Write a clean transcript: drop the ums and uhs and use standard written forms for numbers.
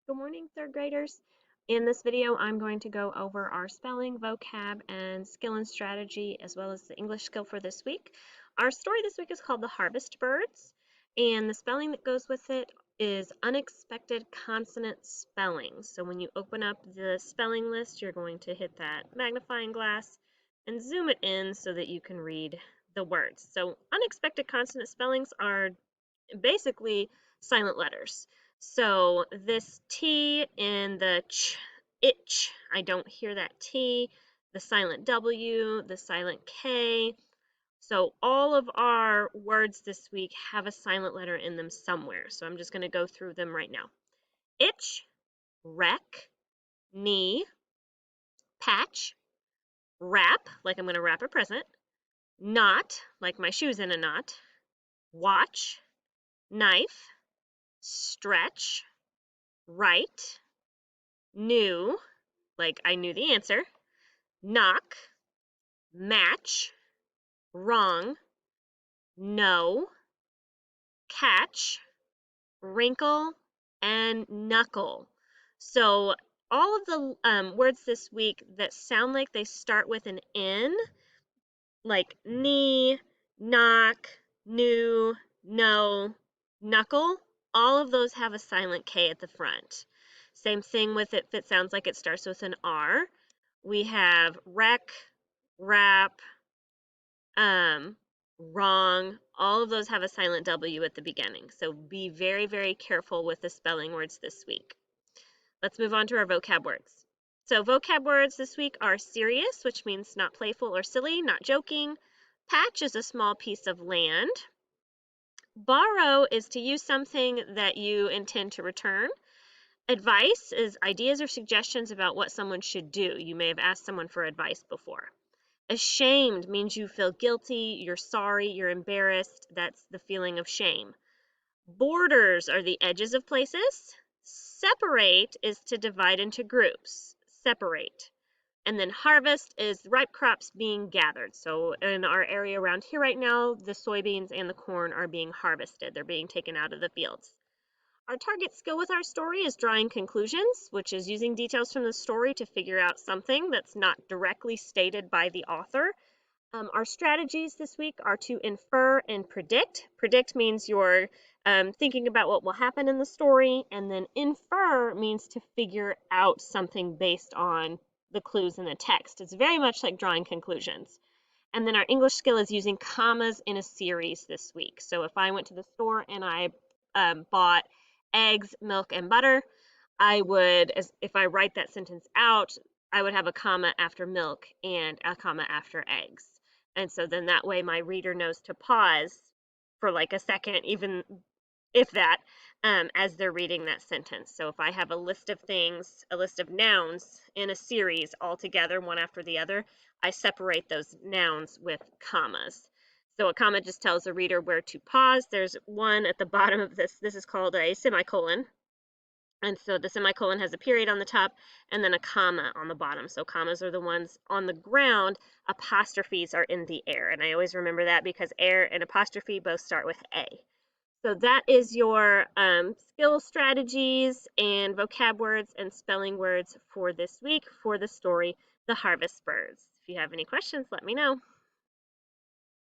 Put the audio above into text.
Good morning, third graders. In this video, I'm going to go over our spelling, vocab, and skill and strategy, as well as the English skill for this week. Our story this week is called The Harvest Birds, and the spelling that goes with it is unexpected consonant spelling. So when you open up the spelling list, you're going to hit that magnifying glass and zoom it in so that you can read the words. So unexpected consonant spellings are basically silent letters. So this T in the ch, itch, I don't hear that T, the silent W, the silent K. So all of our words this week have a silent letter in them somewhere. So I'm just going to go through them right now. Itch, wreck, knee, patch, wrap, like I'm going to wrap a present, knot, like my shoe's in a knot, watch, knife, stretch, right, knew, like I knew the answer, knock, match, wrong, no, catch, wrinkle, and knuckle. So all of the words this week that sound like they start with an N, like knee, knock, knew, no, knuckle, all of those have a silent K at the front. Same thing with it if it sounds like it starts with an R. We have wreck, wrap, wrong. All of those have a silent W at the beginning. So be very, very careful with the spelling words this week. Let's move on to our vocab words. So vocab words this week are serious, which means not playful or silly, not joking. Patch is a small piece of land. Borrow is to use something that you intend to return. Advice is ideas or suggestions about what someone should do. You may have asked someone for advice before. Ashamed means you feel guilty, you're sorry, you're embarrassed. That's the feeling of shame. Borders are the edges of places. Separate is to divide into groups. Separate. And then harvest is ripe crops being gathered. So in our area around here right now, the soybeans and the corn are being harvested. They're being taken out of the fields. Our target skill with our story is drawing conclusions, which is using details from the story to figure out something that's not directly stated by the author. Our strategies this week are to infer and predict. Predict means you're thinking about what will happen in the story, and then infer means to figure out something based on the clues in the text. It's very much like drawing conclusions. And then our English skill is using commas in a series this week. So if I went to the store and I bought eggs, milk, and butter, I would, if I write that sentence out, I would have a comma after milk and a comma after eggs. And so then that way my reader knows to pause for like a second, even if that, as they're reading that sentence. So if I have a list of things, a list of nouns in a series all together, one after the other, I separate those nouns with commas. So a comma just tells the reader where to pause. There's one at the bottom of this. This is called a semicolon. And so the semicolon has a period on the top and then a comma on the bottom. So commas are the ones on the ground, apostrophes are in the air. And I always remember that because air and apostrophe both start with A. So that is your skill strategies and vocab words and spelling words for this week for the story, The Harvest Birds. If you have any questions, let me know.